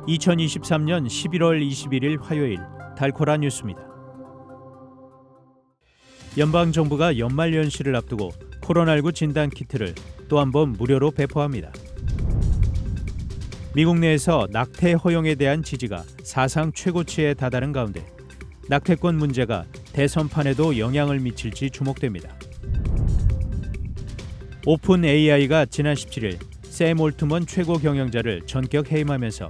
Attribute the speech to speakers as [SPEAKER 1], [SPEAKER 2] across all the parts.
[SPEAKER 1] 2023년 11월 21일 화요일 달코라 뉴스입니다. 연방정부가 연말연시를 앞두고 코로나19 진단키트를 또 한 번 무료로 배포합니다. 미국 내에서 낙태 허용에 대한 지지가 사상 최고치에 다다른 가운데 낙태권 문제가 대선판에도 영향을 미칠지 주목됩니다. 오픈 AI가 지난 17일 샘 올트먼 최고 경영자를 전격 해임하면서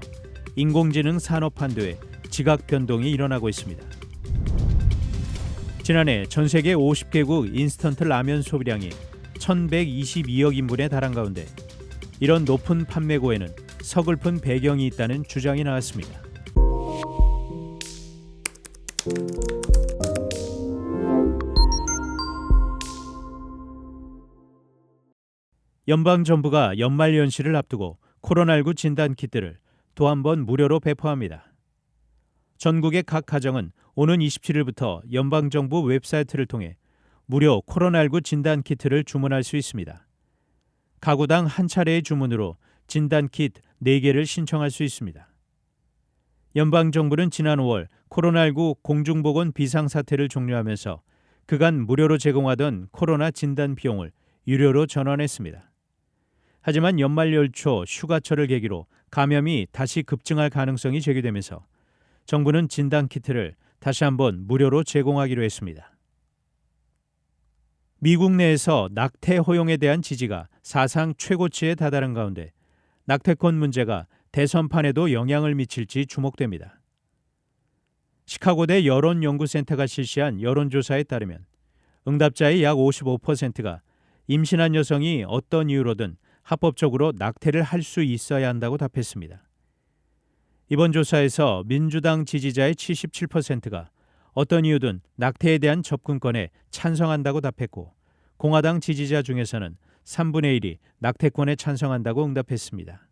[SPEAKER 1] 인공지능 산업 한도에 지각 변동이 일어나고 있습니다. 지난해 전 세계 50개국 인스턴트 라면 소비량이 1,122억 인분에 달한 가운데 이런 높은 판매고에는 서글픈 배경이 있다는 주장이 나왔습니다. 연방정부가 연말연시를 앞두고 코로나19 진단키트를 또 한 번 무료로 배포합니다. 전국의 각 가정은 오는 27일부터 연방정부 웹사이트를 통해 무료 코로나19 진단키트를 주문할 수 있습니다. 가구당 한 차례의 주문으로 진단키트 4개를 신청할 수 있습니다. 연방정부는 지난 5월 코로나19 공중보건 비상사태를 종료하면서 그간 무료로 제공하던 코로나 진단 비용을 유료로 전환했습니다. 하지만 연말 연초 휴가철을 계기로 감염이 다시 급증할 가능성이 제기되면서 정부는 진단키트를 다시 한번 무료로 제공하기로 했습니다. 미국 내에서 낙태 허용에 대한 지지가 사상 최고치에 다다른 가운데 낙태권 문제가 대선판에도 영향을 미칠지 주목됩니다. 시카고대 여론연구센터가 실시한 여론조사에 따르면 응답자의 약 55%가 임신한 여성이 어떤 이유로든 합법적으로 낙태를 할 수 있어야 한다고 답했습니다. 이번 조사에서 민주당 지지자의 77%가 어떤 이유든 낙태에 대한 접근권에 찬성한다고 답했고 공화당 지지자 중에서는 3분의 1이 낙태권에 찬성한다고 응답했습니다.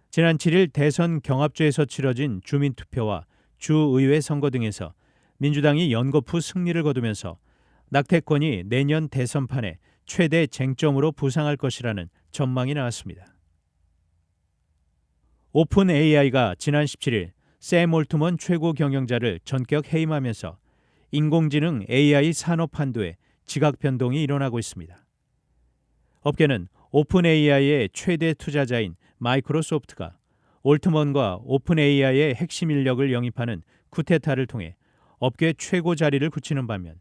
[SPEAKER 1] 지난 7일 대선 경합주에서 치러진 주민투표와 주의회 선거 등에서 민주당이 연거푸 승리를 거두면서 낙태권이 내년 대선판에 최대 쟁점으로 부상할 것이라는 전망이 나왔습니다. 오픈 AI가 지난 17일 샘 올트먼 최고 경영자를 전격 해임하면서 인공지능 AI 산업 한도에 지각 변동이 일어나고 있습니다. 업계는 오픈 AI의 최대 투자자인 마이크로소프트가 올트먼과 오픈 AI의 핵심 인력을 영입하는 쿠데타를 통해 업계 최고 자리를 굳히는 반면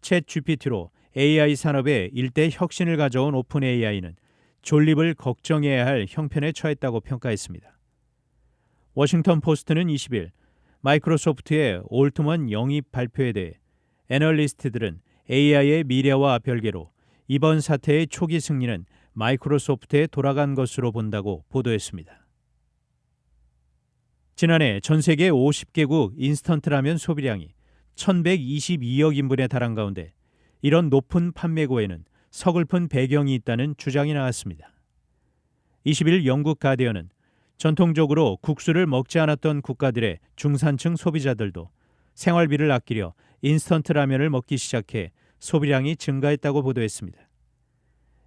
[SPEAKER 1] 챗 GPT로 AI 산업에 일대 혁신을 가져온 오픈 AI는 존립을 걱정해야 할 형편에 처했다고 평가했습니다. 워싱턴 포스트는 20일 마이크로소프트의 올트먼 영입 발표에 대해 애널리스트들은 AI의 미래와 별개로 이번 사태의 초기 승리는 마이크로소프트에 돌아간 것으로 본다고 보도했습니다. 지난해 전 세계 50개국 인스턴트 라면 소비량이 1,122억 인분에 달한 가운데 이런 높은 판매고에는 서글픈 배경이 있다는 주장이 나왔습니다. 20일 영국 가디언은 전통적으로 국수를 먹지 않았던 국가들의 중산층 소비자들도 생활비를 아끼려 인스턴트 라면을 먹기 시작해 소비량이 증가했다고 보도했습니다.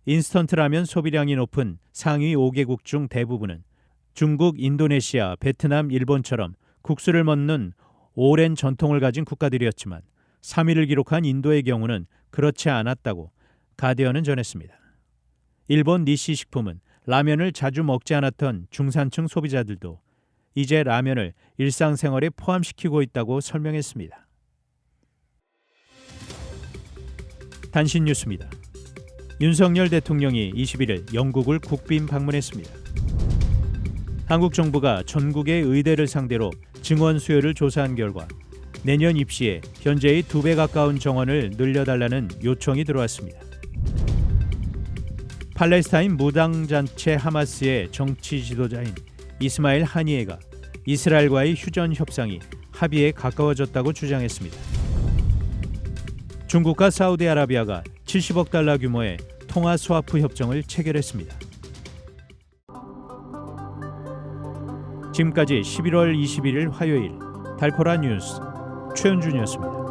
[SPEAKER 1] 인스턴트 라면 소비량이 높은 상위 5개국 중 대부분은 중국, 인도네시아, 베트남, 일본처럼 국수를 먹는 오랜 전통을 가진 국가들이었지만 3위를 기록한 인도의 경우는 그렇지 않았다고 가디언은 전했습니다. 일본 니시 식품은 라면을 자주 먹지 않았던 중산층 소비자들도 이제 라면을 일상생활에 포함시키고 있다고 설명했습니다. 단신 뉴스입니다. 윤석열 대통령이 21일 영국을 국빈 방문했습니다. 한국 정부가 전국의 의대를 상대로 증원 수요를 조사한 결과 내년 입시에 현재의 2배 가까운 정원을 늘려달라는 요청이 들어왔습니다. 팔레스타인 무당단체 하마스의 정치 지도자인 이스마일 하니에가 이스라엘과의 휴전 협상이 합의에 가까워졌다고 주장했습니다. 중국과 사우디아라비아가 70억 달러 규모의 통화 스와프 협정을 체결했습니다. 지금까지 11월 21일 화요일 달코라 뉴스 최은준이었습니다.